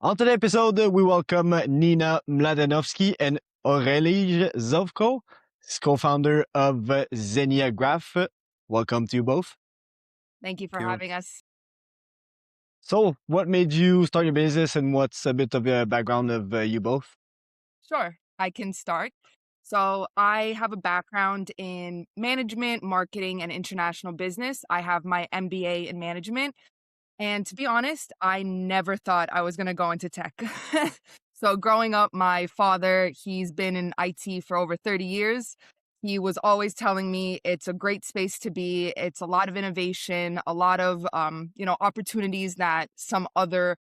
On today's episode, we welcome Nina Mladenovsky and Aurélie Zovko, co-founder of Zenia Graph. Welcome to you both. Thank you for you. having us. So, what made you start your business, and what's a bit of a background of you both? Sure, I can start. So, I have a background in management, marketing, and international business. I have my MBA in management. And to be honest, I never thought I was going to go into tech. So, growing up, my father, he's been in IT for over 30 years. He was always telling me it's a great space to be. It's a lot of innovation, a lot of opportunities that some other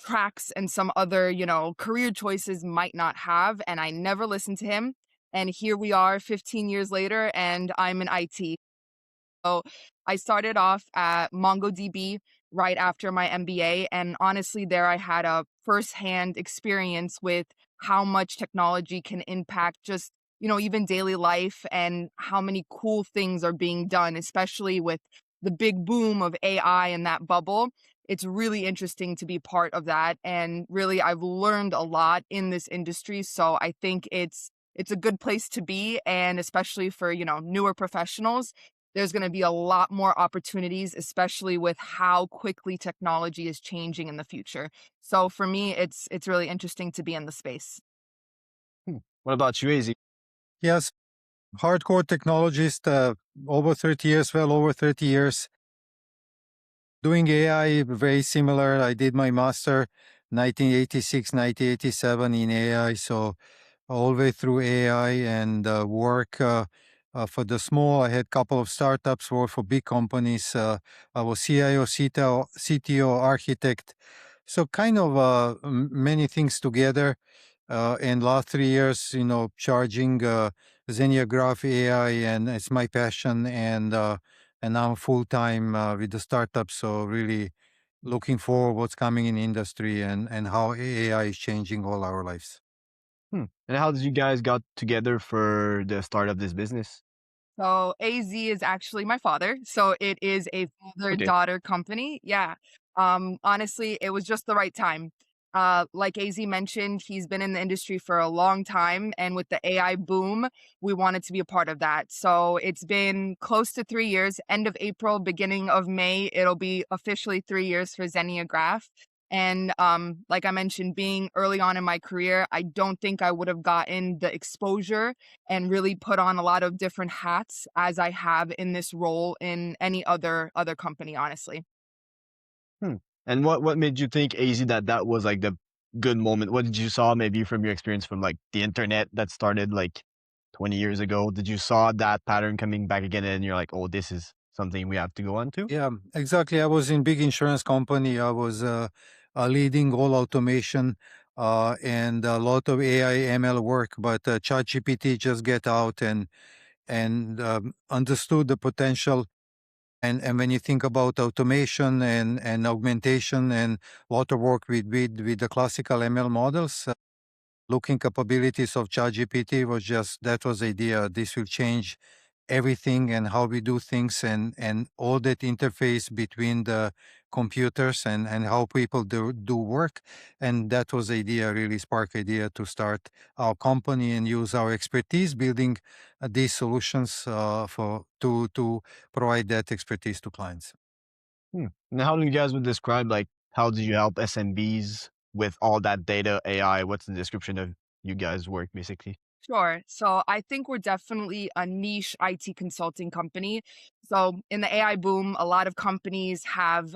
tracks and some other, career choices might not have. And I never listened to him. And here we are 15 years later, and I'm in IT. So I started off at MongoDB right after my MBA. And honestly, there I had a firsthand experience with how much technology can impact just, even daily life and how many cool things are being done, especially with the big boom of AI and that bubble. It's really interesting to be part of that. And really, I've learned a lot in this industry. So I think it's a good place to be. And especially for, newer professionals, there's going to be a lot more opportunities, especially with how quickly technology is changing in the future. So for me, it's really interesting to be in the space. What about you, AZ? Yes, hardcore technologist, over 30 years, well over 30 years. Doing AI, very similar. I did my master 1986, 1987 in AI, so all the way through AI and work for the small. I had a couple of startups, worked for big companies. I was CIO, CTO, architect. So kind of many things together. And last 3 years, charging Zenia Graph AI, and it's my passion. And now I'm full time with the startup. So really looking forward what's coming in industry and how AI is changing all our lives. And how did you guys got together for the start of this business? So AZ is actually my father. So it is a Okay. father-daughter company. Yeah. Honestly, it was just the right time. Like AZ mentioned, he's been in the industry for a long time. And with the AI boom, we wanted to be a part of that. So it's been close to 3 years, end of April, beginning of May. It'll be officially 3 years for Zenia Graph. And like I mentioned, being early on in my career, I don't think I would have gotten the exposure and really put on a lot of different hats as I have in this role in any other company, honestly. Hmm. And what made you think, AZ, that was like the good moment? What did you saw maybe from your experience from like the internet that started like 20 years ago? Did you saw that pattern coming back again and you're like, oh, this is something we have to go on to? Yeah, exactly. I was in big insurance company. I was leading all automation and a lot of AI ML work, but ChatGPT just get out and understood the potential. And when you think about automation and augmentation and a lot of work with the classical ML models, looking capabilities of ChatGPT was just that was the idea. This will change everything and how we do things and all that interface between the computers and how people do work. And that was the idea, really spark idea to start our company and use our expertise building these solutions to provide that expertise to clients. And how do you guys would describe like how do you help SMBs with all that data AI? What's the description of you guys' work basically? Sure. So I think we're definitely a niche IT consulting company. So in the AI boom, a lot of companies have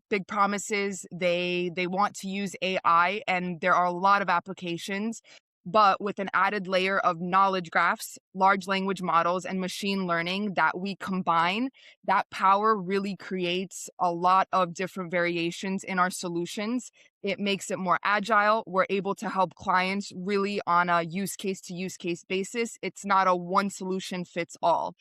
big promises. They want to use AI, and there are a lot of applications. But with an added layer of knowledge graphs, large language models, and machine learning that we combine, that power really creates a lot of different variations in our solutions. It makes it more agile. We're able to help clients really on a use case to use case basis. It's not a one solution fits all.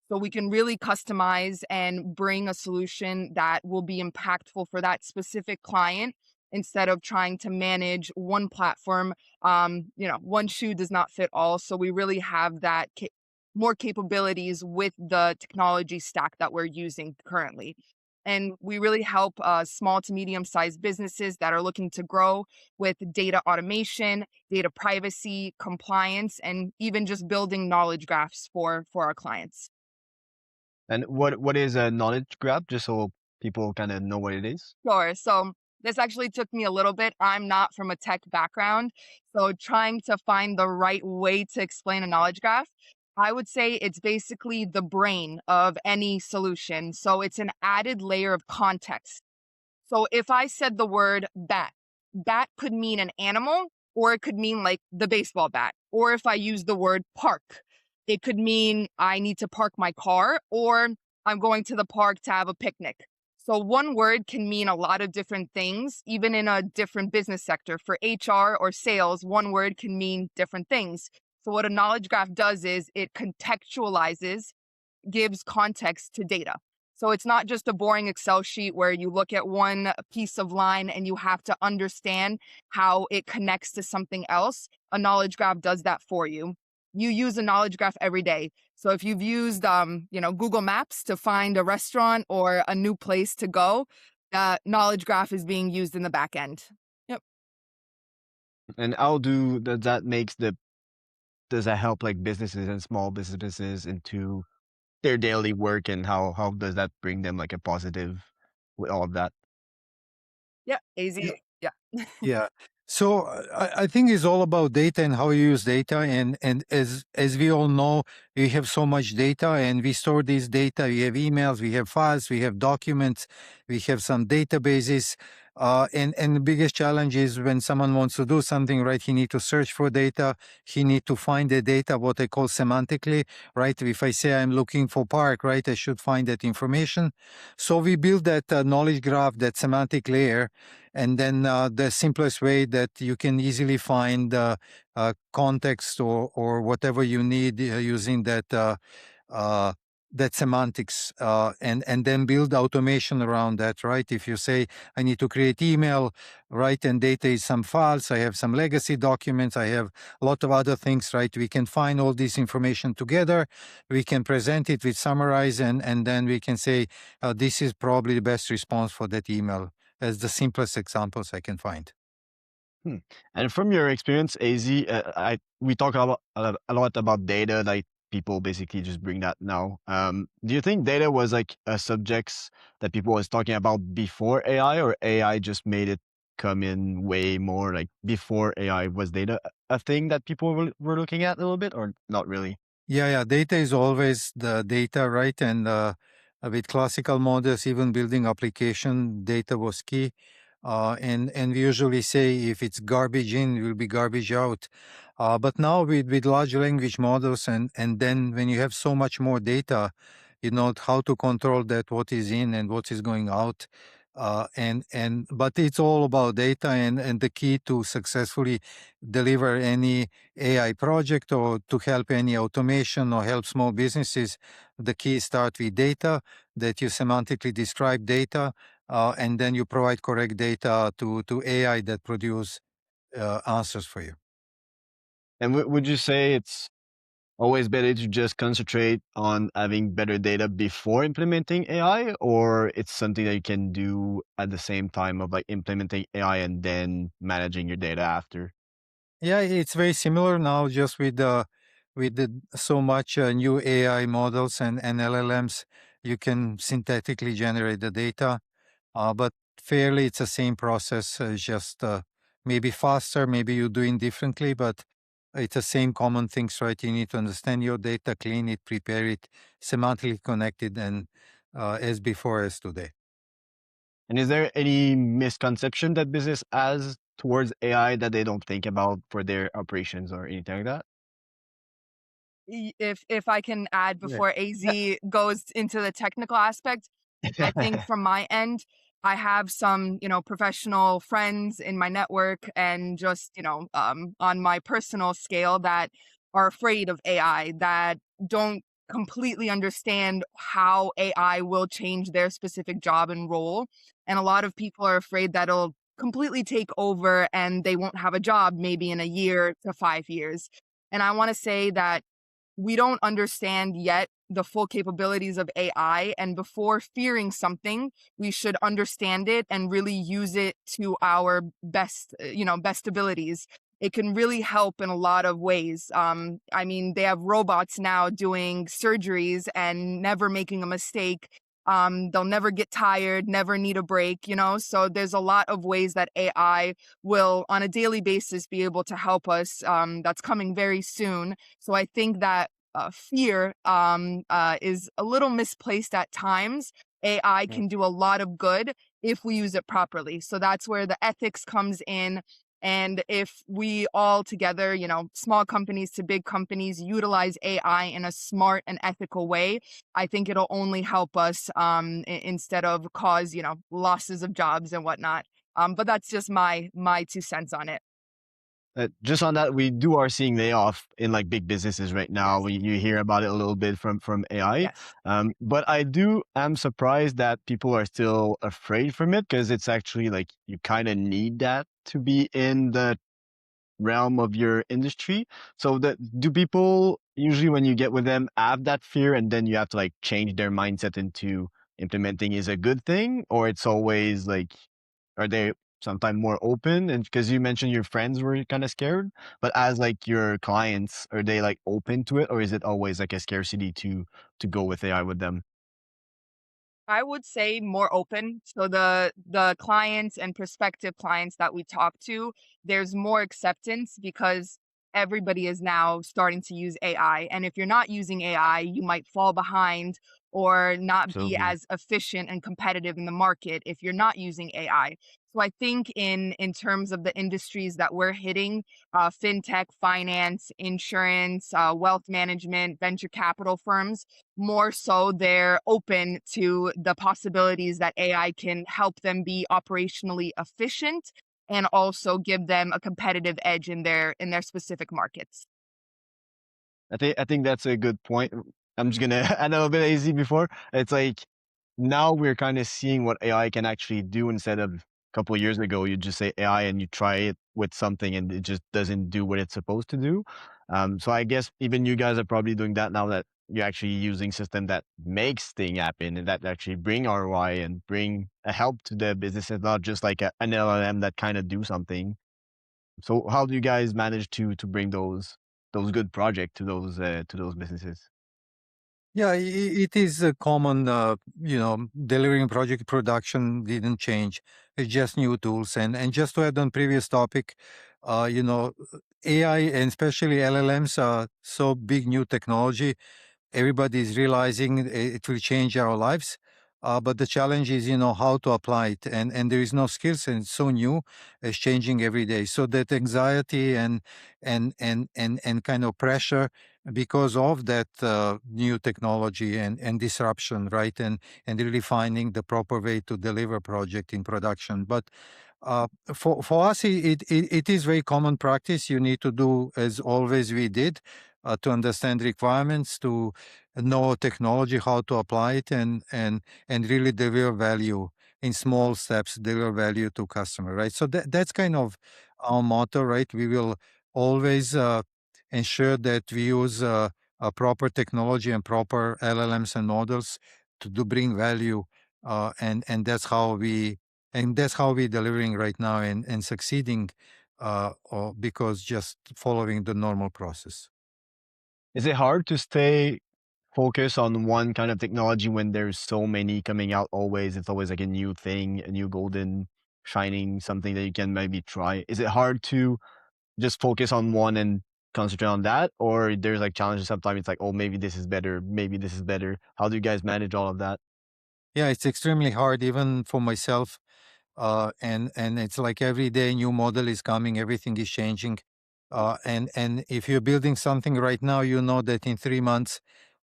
So we can really customize and bring a solution that will be impactful for that specific client instead of trying to manage one platform. One shoe does not fit all. So we really have that more capabilities with the technology stack that we're using currently. And we really help small to medium sized businesses that are looking to grow with data automation, data privacy, compliance, and even just building knowledge graphs for our clients. And what is a knowledge graph, just so people kind of know what it is? Sure. So this actually took me a little bit. I'm not from a tech background. So trying to find the right way to explain a knowledge graph, I would say it's basically the brain of any solution. So it's an added layer of context. So if I said the word bat, bat could mean an animal or it could mean like the baseball bat. Or if I use the word park, it could mean I need to park my car or I'm going to the park to have a picnic. So one word can mean a lot of different things, even in a different business sector. For HR or sales, one word can mean different things. So what a knowledge graph does is it contextualizes, gives context to data. So it's not just a boring Excel sheet where you look at one piece of line and you have to understand how it connects to something else. A knowledge graph does that for you. You use a knowledge graph every day. So if you've used Google Maps to find a restaurant or a new place to go, that knowledge graph is being used in the back end. Yep. And how does that makes the does that help like businesses and small businesses into their daily work, and how does that bring them like a positive with all of that? Yep. AZ. Yeah. Yeah. So I think it's all about data and how you use data. And as we all know, we have so much data and we store this data. We have emails, we have files, we have documents, we have some databases. And the biggest challenge is when someone wants to do something, right? He need to search for data. He need to find the data, what I call semantically, right? If I say I'm looking for park, right, I should find that information. So we build that knowledge graph, that semantic layer, and then the simplest way that you can easily find context or whatever you need using uh, that semantics, and then build automation around that, right? If you say I need to create email, right, and data is some files, I have some legacy documents, I have a lot of other things, right? We can find all this information together, we can present it, we summarize, and then we can say this is probably the best response for that email, as the simplest examples I can find. Hmm. And from your experience, AZ, I we talk a lot about data, like people basically just bring that now. Do you think data was like a subjects that people was talking about before AI, or AI just made it come in way more like before AI? Was data a thing that people were looking at a little bit, or not really? Yeah, yeah. Data is always the data, right? And with classical models, even building application, data was key. And we usually say if it's garbage in, it will be garbage out. But now with large language models, and then when you have so much more data, you know how to control that, what is in and what is going out. And but it's all about data, and the key to successfully deliver any AI project or to help any automation or help small businesses, the key start with data, that you semantically describe data, and then you provide correct data to AI that produce answers for you. And would you say it's always better to just concentrate on having better data before implementing AI, or it's something that you can do at the same time of like implementing AI and then managing your data after? Yeah, it's very similar now, just with so much new AI models and LLMs, you can synthetically generate the data. But fairly, it's the same process, just maybe faster, maybe you're doing differently, but it's the same common things, right? You need to understand your data, clean it, prepare it, semantically connected, and as before as today. And is there any misconception that business has towards AI that they don't think about for their operations or anything like that? If I can add Yeah. before AZ goes into the technical aspect, I think from my end, I have some, professional friends in my network and just, on my personal scale that are afraid of AI, that don't completely understand how AI will change their specific job and role. And a lot of people are afraid that it'll completely take over and they won't have a job maybe in a year to 5 years. And I want to say that we don't understand yet the full capabilities of AI. And before fearing something, we should understand it and really use it to our best abilities. It can really help in a lot of ways. I mean, they have robots now doing surgeries and never making a mistake. They'll never get tired, never need a break, you know? So there's a lot of ways that AI will, on a daily basis, be able to help us. That's coming very soon. So I think that fear is a little misplaced at times. AI Mm. can do a lot of good if we use it properly. So that's where the ethics comes in. And if we all together, you know, small companies to big companies, utilize AI in a smart and ethical way, I think it'll only help us instead of cause, you know, losses of jobs and whatnot. But that's just my 2 cents on it. Just on that, we are seeing layoff in like big businesses right now. Yes. You hear about it a little bit from AI, Yes. but am surprised that people are still afraid from it because it's actually like you kind of need that to be in the realm of your industry. So that do people usually when you get with them have that fear and then you have to like change their mindset into implementing is a good thing, or it's always like are they sometimes more open? And because you mentioned your friends were kind of scared, but as like your clients, are they like open to it, or is it always like a scarcity to go with AI with them? I would say more open. So the clients and prospective clients that we talk to, there's more acceptance because everybody is now starting to use AI. And if you're not using AI, you might fall behind or not be Absolutely. as efficient and competitive in the market if you're not using AI. So I think in terms of the industries that we're hitting, fintech, finance, insurance, wealth management, venture capital firms, more so they're open to the possibilities that AI can help them be operationally efficient and also give them a competitive edge in their specific markets. I think that's a good point. I'm just gonna add a little bit easy before. It's like now we're kind of seeing what AI can actually do instead of a couple of years ago, you just say AI and you try it with something and it just doesn't do what it's supposed to do. So I guess even you guys are probably doing that now that you're actually using system that makes thing happen and that actually bring ROI and bring a help to the business and not just like an LLM that kind of do something. So how do you guys manage to bring those good project to those businesses? Yeah, it is a common, delivering project production didn't change. It's just new tools. And just to add on previous topic, uh, you know, AI and especially LLMs are so big new technology. Everybody is realizing it will change our lives. But the challenge is, how to apply it, and there is no skills, and it's so new, it's changing every day. So that anxiety and kind of pressure because of that new technology and disruption, right? And really finding the proper way to deliver project in production. But for us, it is very common practice. You need to do as always we did to understand requirements, to know technology, how to apply it, and really deliver value in small steps, deliver value to customer, right? So that's kind of our motto, right? We will always ensure that we use a proper technology and proper LLMs and models to do bring value, and that's how we're delivering right now and succeeding, or because just following the normal process. Is it hard to stay focused on one kind of technology when there's so many coming out always? It's always like a new thing, a new golden shining something that you can maybe try. Is it hard to just focus on one and concentrate on that? Or there's like challenges sometimes it's like, oh, maybe this is better, maybe this is better. How do you guys manage all of that? Yeah, it's extremely hard even for myself. And it's like every day new model is coming, everything is changing. And if you're building something right now, you know that in 3 months,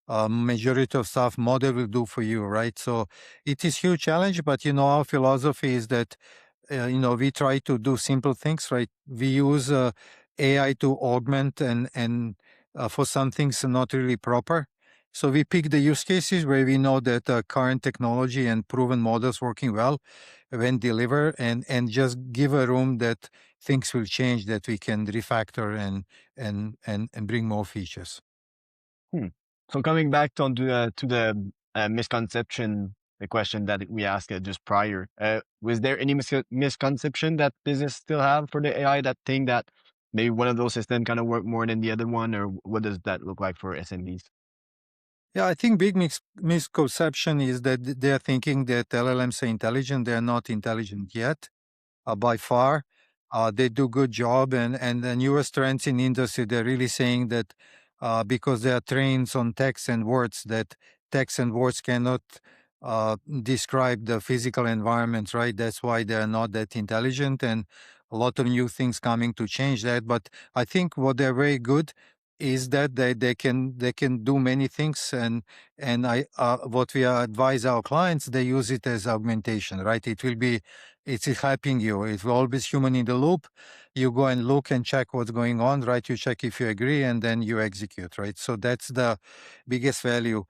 majority of stuff model will do for you, right? So it is huge challenge, but our philosophy is that we try to do simple things, right? We use AI to augment and for some things not really proper. So we pick the use cases where we know that current technology and proven models working well when deliver, and just give a room that things will change, that we can refactor and bring more features. Hmm. So coming back to the misconception, the question that we asked just prior, was there any misconception that business still have for the AI that think that maybe one of those systems kind of work more than the other one, or what does that look like for SMBs? Yeah, I think big misconception is that they're thinking that LLMs are intelligent. They're not intelligent yet, by far. They do good job, and the newest trends in industry, they're really saying that because they are trained on text and words, that text and words cannot describe the physical environment, right? That's why they're not that intelligent, and a lot of new things coming to change that. But I think what they're very good is that they can do many things, and I what we advise our clients, they use it as augmentation, right? It's helping you. It's always human in the loop. You go and look and check what's going on, right? You check if you agree, and then you execute, right? So that's the biggest value.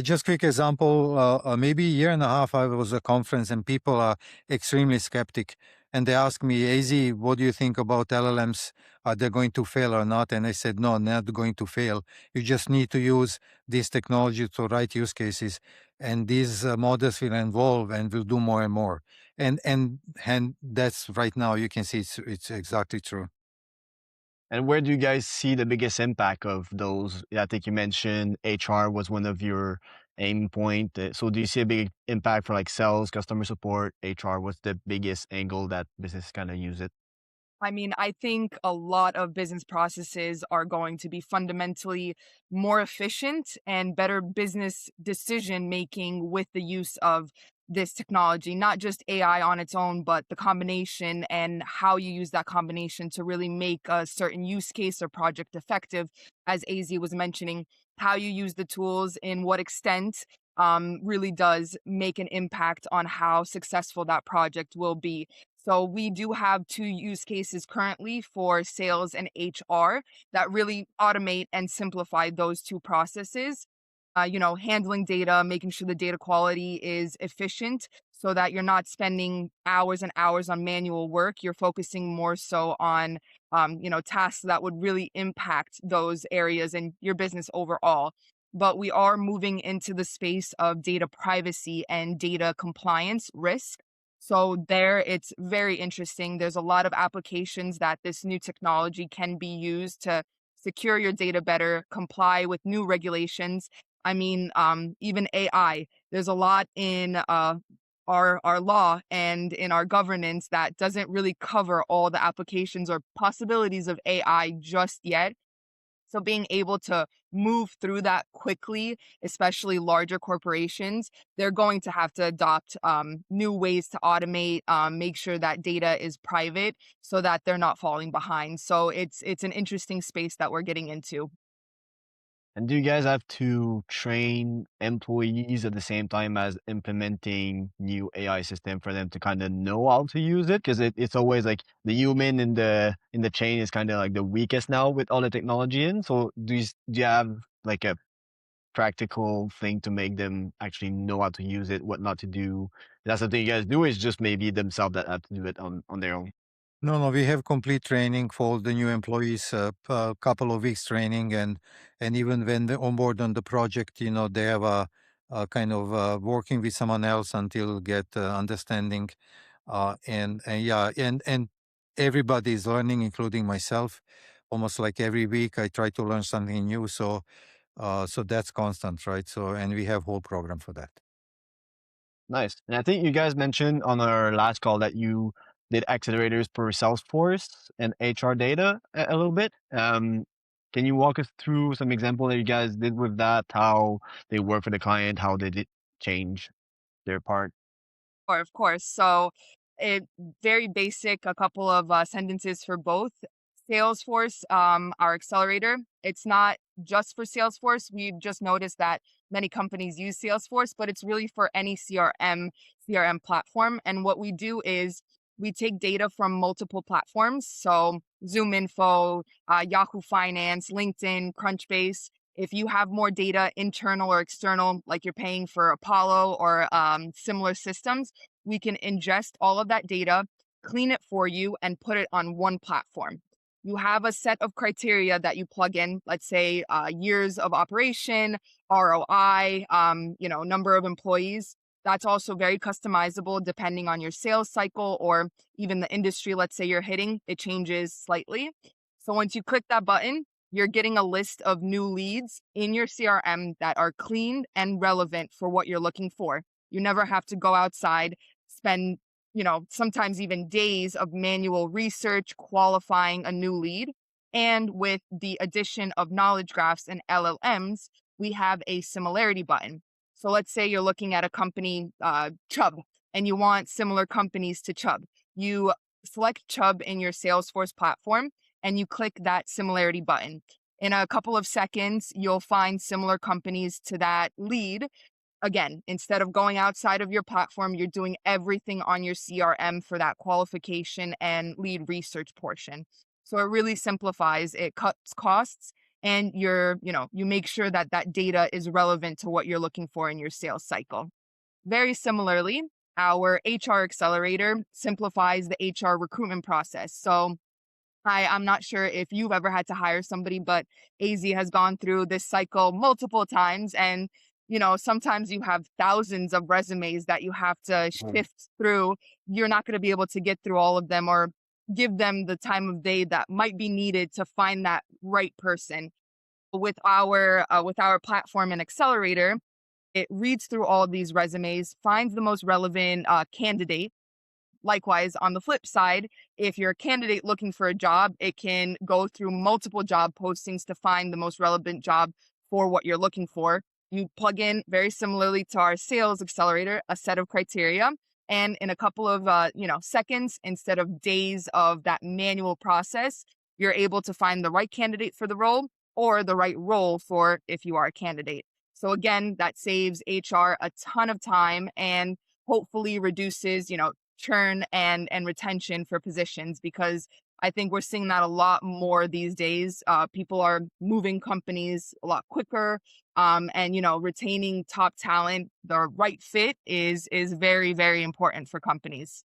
Just quick example. Maybe a year and a half, I was at a conference, and people are extremely skeptic, and they ask me, "Az, what do you think about LLMs? Are they going to fail or not?" And I said, "No, not going to fail. You just need to use this technology to write use cases, and these models will evolve and will do more and more." And that's right now you can see it's exactly true. And where do you guys see the biggest impact of those? I think you mentioned HR was one of your aim point. So do you see a big impact for like sales, customer support, HR? What's the biggest angle that business kind of use it? I mean, I think a lot of business processes are going to be fundamentally more efficient and better business decision making with the use of this technology, not just AI on its own, but the combination and how you use that combination to really make a certain use case or project effective. As AZ was mentioning, how you use the tools, in what extent, really does make an impact on how successful that project will be. So we do have two use cases currently for sales and HR that really automate and simplify those two processes. Handling data, making sure the data quality is efficient so that you're not spending hours and hours on manual work. You're focusing more so on, tasks that would really impact those areas in your business overall. But we are moving into the space of data privacy and data compliance risk. So there, it's very interesting. There's a lot of applications that this new technology can be used to secure your data better, comply with new regulations. I mean, even AI. There's a lot in our law and in our governance that doesn't really cover all the applications or possibilities of AI just yet. So being able to move through that quickly, especially larger corporations, they're going to have to adopt new ways to automate, make sure that data is private so that they're not falling behind. So it's an interesting space that we're getting into. And do you guys have to train employees at the same time as implementing new AI system for them to kind of know how to use it? Because it's always like the human in the chain is kind of like the weakest now with all the technology in. So do you have like a practical thing to make them actually know how to use it, what not to do? That's something you guys do, is just maybe themselves that have to do it on their own. No, no, we have complete training for the new employees, a couple of weeks training, and even when they onboard on the project, they have a kind of working with someone else until get understanding, and yeah, and everybody is learning, including myself. Almost like every week, I try to learn something new. So that's constant, right? So, and we have whole program for that. Nice. And I think you guys mentioned on our last call that you did accelerators for Salesforce and HR data a little bit. Can you walk us through some example that you guys did with that, how they work for the client, how they did change their part? Or of course. So, it very basic, a couple of sentences for both. Salesforce, our accelerator, it's not just for Salesforce. We've just noticed that many companies use Salesforce, but it's really for any CRM platform. And what we do is we take data from multiple platforms. So Zoom Info, Yahoo Finance, LinkedIn, Crunchbase. If you have more data, internal or external, like you're paying for Apollo or similar systems, we can ingest all of that data, clean it for you, and put it on one platform. You have a set of criteria that you plug in, let's say years of operation, ROI, number of employees. That's also very customizable depending on your sales cycle or even the industry, let's say you're hitting, it changes slightly. So once you click that button, you're getting a list of new leads in your CRM that are clean and relevant for what you're looking for. You never have to go outside, spend, sometimes even days of manual research qualifying a new lead. And with the addition of knowledge graphs and LLMs, we have a similarity button. So let's say you're looking at a company, Chubb, and you want similar companies to Chubb. You select Chubb in your Salesforce platform and you click that similarity button. In a couple of seconds, you'll find similar companies to that lead. Again, instead of going outside of your platform, you're doing everything on your CRM for that qualification and lead research portion. So it really simplifies, it cuts costs, and you make sure that that data is relevant to what you're looking for in your sales cycle. Very similarly, our HR accelerator simplifies the HR recruitment process. So I'm not sure if you've ever had to hire somebody, but AZ has gone through this cycle multiple times. And, sometimes you have thousands of resumes that you have to Mm. shift through. You're not going to be able to get through all of them or give them the time of day that might be needed to find that right person. With our platform and accelerator, it reads through all of these resumes, finds the most relevant candidate. Likewise, on the flip side, if you're a candidate looking for a job, it can go through multiple job postings to find the most relevant job for what you're looking for. You plug in very similarly to our sales accelerator, a set of criteria. And in a couple of seconds, instead of days of that manual process, you're able to find the right candidate for the role or the right role for if you are a candidate. So again, that saves HR a ton of time and hopefully reduces, churn and retention for positions, because I think we're seeing that a lot more these days. People are moving companies a lot quicker, and retaining top talent, the right fit is very very important for companies.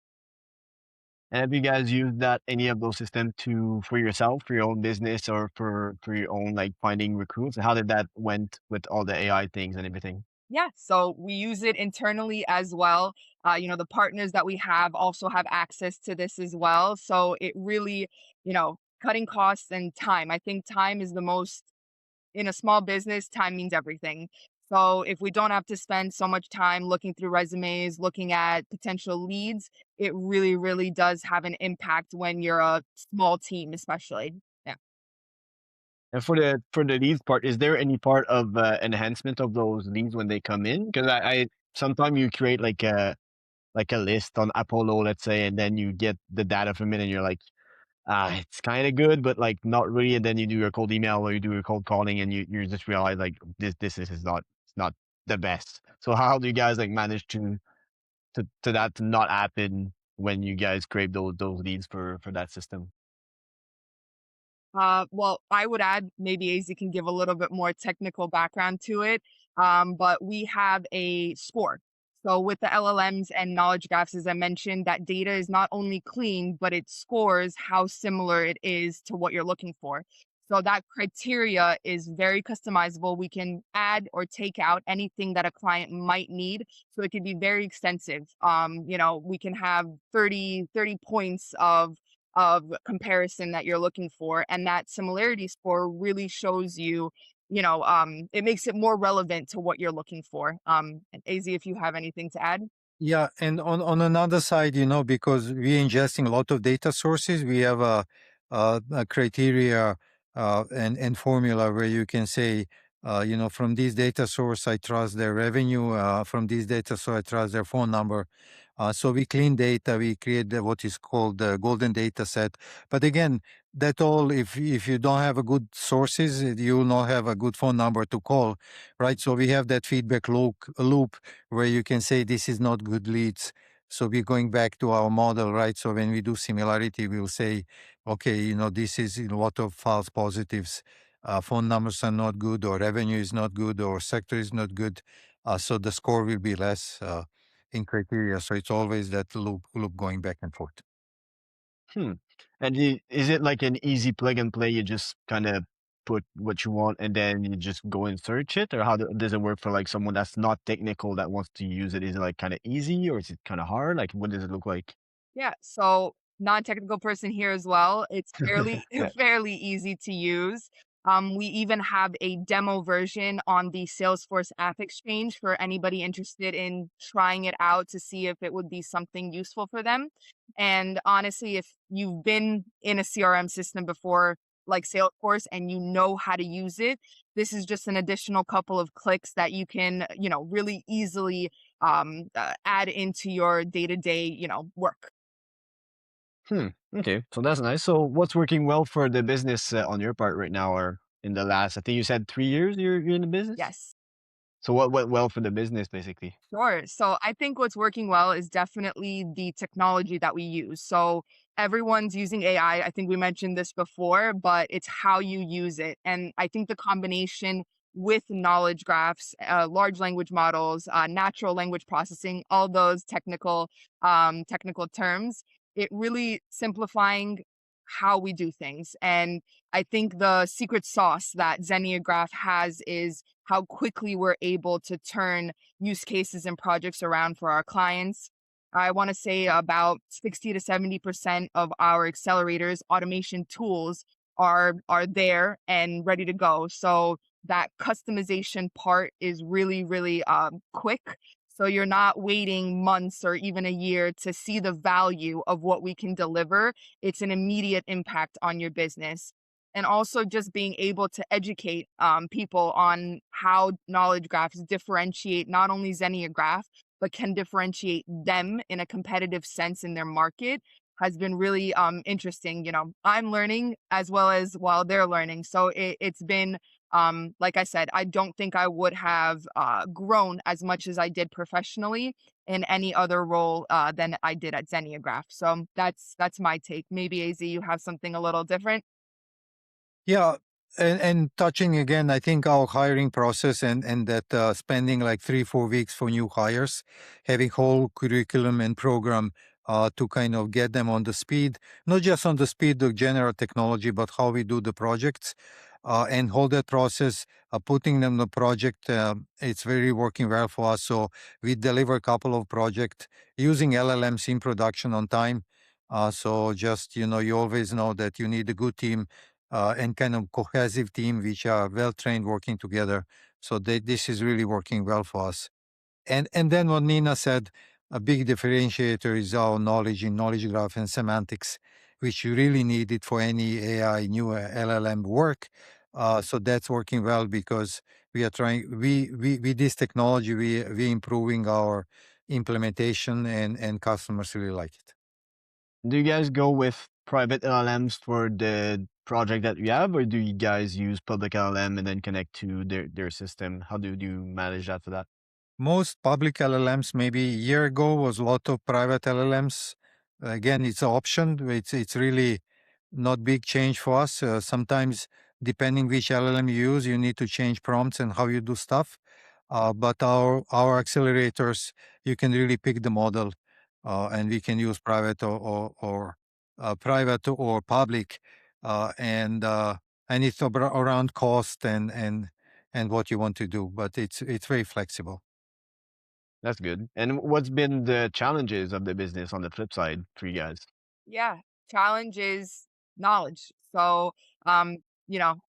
And have you guys used that any of those systems to for yourself, for your own business, or for your own like finding recruits? How did that went with all the AI things and everything? Yeah, so we use it internally as well. The partners that we have also have access to this as well. So it really, cutting costs and time. I think time is the most, in a small business, time means everything. So if we don't have to spend so much time looking through resumes, looking at potential leads, it really, really does have an impact when you're a small team, especially. Yeah. And for the leads part, is there any part of enhancement of those leads when they come in? Because I sometimes you create like a list on Apollo, let's say, and then you get the data from it, and you're like, ah, it's kind of good, but like not really. And then you do your cold email or you do your cold calling, and you just realize like this is not it's not the best. So how do you guys like manage to that to not happen when you guys create those leads for that system? Well, I would add maybe AZ can give a little bit more technical background to it, but we have a score. So with the LLMs and knowledge graphs, as I mentioned, that data is not only clean, but it scores how similar it is to what you're looking for. So that criteria is very customizable. We can add or take out anything that a client might need. So it could be very extensive. We can have 30 points of comparison that you're looking for, and that similarity score really shows you, it makes it more relevant to what you're looking for. And AZ, if you have anything to add. Yeah, and on another side, because we're ingesting a lot of data sources, we have a criteria and formula where you can say, from this data source, I trust their revenue. From this data source, I trust their phone number. So we clean data, we create what is called the golden data set. But again, that all, if you don't have a good sources, you will not have a good phone number to call, right? So we have that feedback loop where you can say this is not good leads. So we're going back to our model, right? So when we do similarity, we'll say, okay, this is a lot of false positives. Phone numbers are not good, or revenue is not good, or sector is not good. So the score will be less in criteria. So it's always that loop going back and forth. Hmm. And is it like an easy plug and play? You just kind of put what you want and then you just go and search it, or how does it work for like someone that's not technical that wants to use it? Is it like kind of easy or is it kind of hard? Like, what does it look like? Yeah, so non-technical person here as well. It's fairly Yeah. fairly easy to use. We even have a demo version on the Salesforce App Exchange for anybody interested in trying it out to see if it would be something useful for them. And honestly, if you've been in a CRM system before, like Salesforce, and you know how to use it, this is just an additional couple of clicks that you can, really easily add into your day-to-day, work. Hmm. Okay. So that's nice. So what's working well for the business on your part right now, or in the last? I think you said 3 years. You're in the business. Yes. So what went well for the business, basically? Sure. So I think what's working well is definitely the technology that we use. So everyone's using AI. I think we mentioned this before, but it's how you use it. And I think the combination with knowledge graphs, large language models, natural language processing, all those technical terms, it really simplifying how we do things. And I think the secret sauce that Zenia Graph has is how quickly we're able to turn use cases and projects around for our clients. I want to say about 60 to 70% of our accelerators automation tools are there and ready to go. So that customization part is really, really quick. So you're not waiting months or even a year to see the value of what we can deliver. It's an immediate impact on your business. And also just being able to educate people on how knowledge graphs differentiate not only Xenia graph, but can differentiate them in a competitive sense in their market has been really interesting. I'm learning as well as while they're learning. So it's been, like I said, I don't think I would have grown as much as I did professionally in any other role than I did at Xenia graph. So that's my take. Maybe AZ, you have something a little different. Yeah, and touching again, I think our hiring process and that spending like 3 4 weeks for new hires, having whole curriculum and program to kind of get them on the speed, not just on the speed of general technology, but how we do the projects, and hold that process, putting them in the project. It's very working well for us. So we deliver a couple of projects using LLMs in production on time. So just you always know that you need a good team and kind of cohesive team which are well trained working together. So this is really working well for us. And then what Nina said, a big differentiator is our knowledge in knowledge graph and semantics, which you really need it for any AI new LLM work. So that's working well because we are trying we with this technology we improving our implementation and customers really like it. Do you guys go with private LLMs for the project that you have, or do you guys use public LLM and then connect to their system? How do you manage that for that? Most public LLMs, maybe a year ago, was a lot of private LLMs. Again, it's an option. It's really not big change for us. Sometimes, depending which LLM you use, you need to change prompts and how you do stuff. But our accelerators, you can really pick the model, and we can use private or private or public, and it's around cost and what you want to do. But it's very flexible. That's good. And what's been the challenges of the business on the flip side for you guys? Yeah, challenge is knowledge. So, um,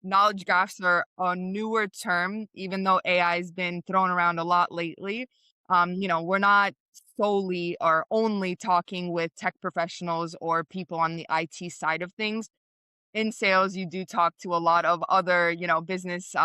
knowledge graphs are a newer term, even though AI has been thrown around a lot lately. We're not solely or only talking with tech professionals or people on the IT side of things. In sales you do talk to a lot of other business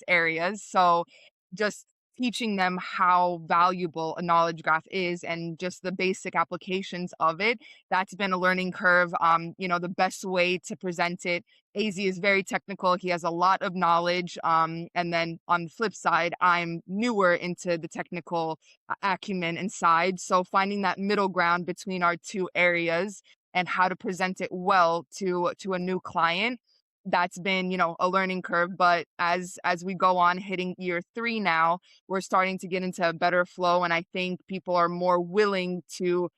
areas, so just teaching them how valuable a knowledge graph is and just the basic applications of it, that's been a learning curve. The best way to present it, AZ is very technical, he has a lot of knowledge, and then on the flip side I'm newer into the technical acumen and side, so finding that middle ground between our two areas and how to present it well to a new client, that's been a learning curve. But as we go on hitting year 3 now, we're starting to get into a better flow, and I think people are more willing to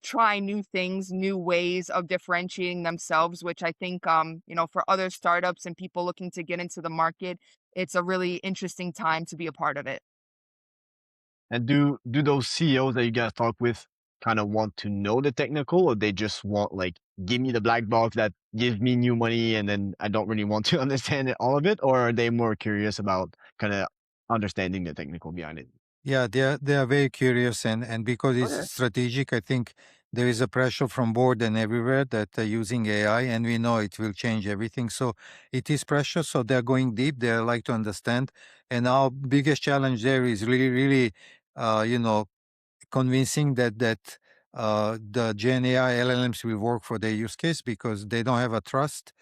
try new things, new ways of differentiating themselves, which I think, for other startups and people looking to get into the market, it's a really interesting time to be a part of it. And do those CEOs that you guys talk with kind of want to know the technical, or they just want like give me the black box that gives me new money, and then I don't really want to understand it, all of it, or are they more curious about kind of understanding the technical behind it? Yeah, they are very curious, and because it's Okay. strategic, I think there is a pressure from board and everywhere that using AI, and we know it will change everything. So it is pressure. So they're going deep. They like to understand, and our biggest challenge there is really, really, you know, convincing that the Gen AI LLMs will work for their use case because they don't have a trust,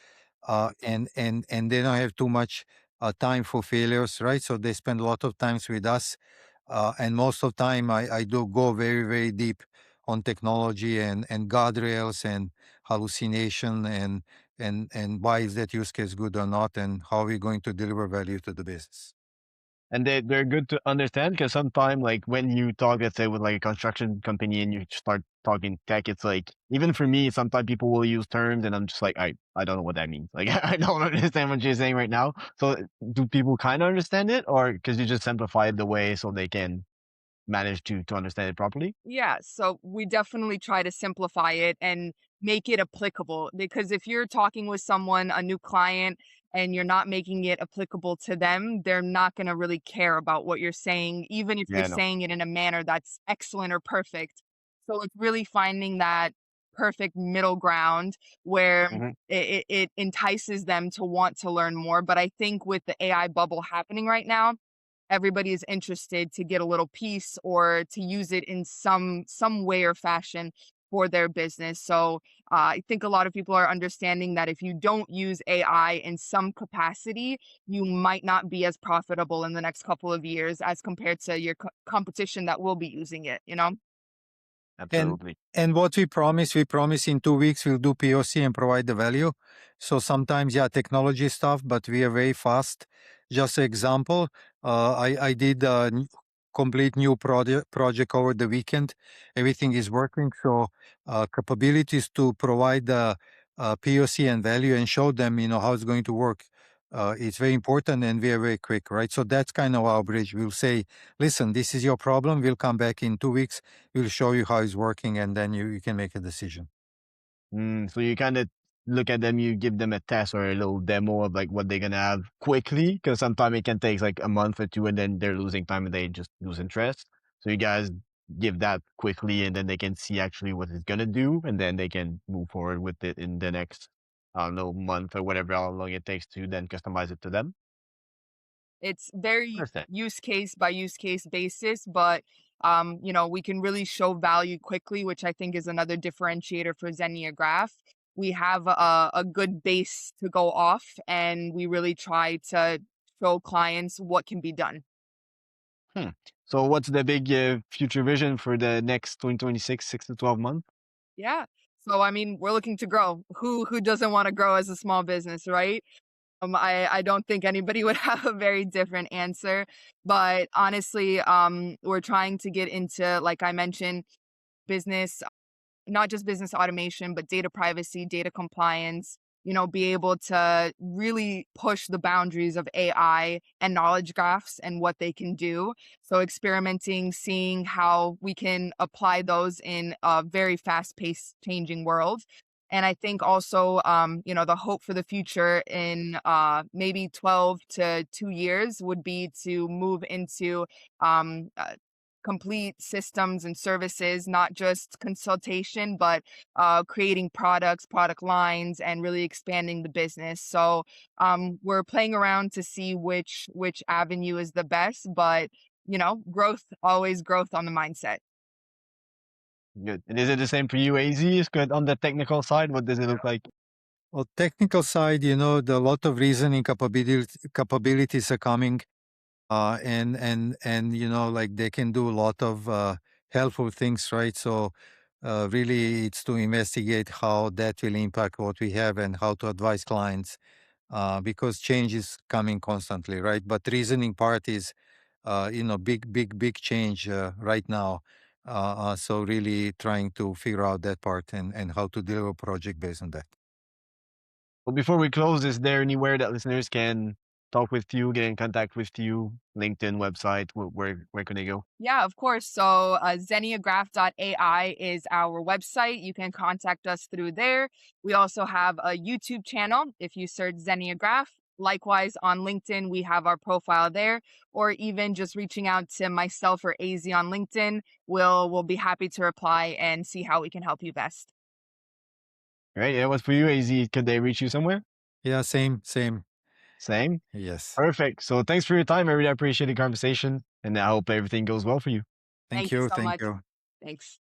and they don't have too much time for failures, right? So they spend a lot of times with us, and most of time I do go very, very deep on technology and guardrails and hallucination and why is that use case good or not, and how are we going to deliver value to the business. And they're good to understand because sometimes, like when you talk, let's say, with like a construction company and you start talking tech, it's like even for me, sometimes people will use terms and I'm just like, I don't know what that means. Like I don't understand what you're saying right now. So do people kind of understand it, or because you just simplify it the way so they can manage to understand it properly? Yeah, so we definitely try to simplify it and make it applicable because if you're talking with someone, a new client, and you're not making it applicable to them, they're not going to really care about what you're saying, even if you're Yeah, no. saying it in a manner that's excellent or perfect. So it's really finding that perfect middle ground where Hmm. it entices them to want to learn more. But I think with the AI bubble happening right now, everybody is interested to get a little piece or to use it in some way or fashion for their business. So I think a lot of people are understanding that if you don't use AI in some capacity, you might not be as profitable in the next couple of years as compared to your competition that will be using it, you know? And Absolutely. and what we promise in 2 weeks we'll do POC and provide the value. So sometimes, yeah, technology stuff, but we are very fast. Just an example, I did a complete new project over the weekend. Everything is working. So capabilities to provide the POC and value and show them, how it's going to work. It's very important, and we are very quick, right? So that's kind of our bridge. We'll say, listen, this is your problem. We'll come back in 2 weeks. We'll show you how it's working, and then you can make a decision. So you kind of look at them, you give them a test or a little demo of like what they're gonna have quickly, because sometimes it can take like a month or two, and then they're losing time and they just lose interest. So you guys give that quickly, and then they can see actually what it's gonna do, and then they can move forward with it in the next, I don't know, month or whatever how long it takes to then customize it to them. It's very Understand. use case by use case basis, but we can really show value quickly, which I think is another differentiator for Zenia Graph. We have a good base to go off, and we really try to show clients what can be done. Hmm. So what's the big future vision for the next 2026, 6 to 12 months? Yeah. So I mean, we're looking to grow. Who doesn't want to grow as a small business, right? I don't think anybody would have a very different answer, but honestly, we're trying to get into, like I mentioned, business, not just business automation, but data privacy, data compliance, be able to really push the boundaries of AI and knowledge graphs and what they can do. So, experimenting, seeing how we can apply those in a very fast paced changing world. And I think also, the hope for the future in maybe 12 to 2 years would be to move into um, uh, complete systems and services, not just consultation, but creating products, product lines, and really expanding the business. So we're playing around to see which avenue is the best, but growth, always growth on the mindset. Good. And is it the same for you, AZ? Is good on the technical side. What does it look like? Well, technical side, the lot of reasoning capabilities are coming, and like they can do a lot of helpful things, right? So really, it's to investigate how that will impact what we have and how to advise clients, because change is coming constantly, right? But reasoning part is, big, big, big change right now. So really trying to figure out that part and how to deliver a project based on that. Well, before we close, is there anywhere that listeners can talk with you, get in contact with you? LinkedIn, website, where can they go? Yeah, of course. So, zeniagraph.ai is our website. You can contact us through there. We also have a YouTube channel if you search Zeniagraph. Likewise, on LinkedIn, we have our profile there, or even just reaching out to myself or AZ on LinkedIn. We'll be happy to reply and see how we can help you best. All right. Yeah. What's for you, AZ? Could they reach you somewhere? Yeah, same. Same. Yes. Perfect. So thanks for your time. I really appreciate the conversation, and I hope everything goes well for you. Thank Thank you you. so Thank much. you. Thanks.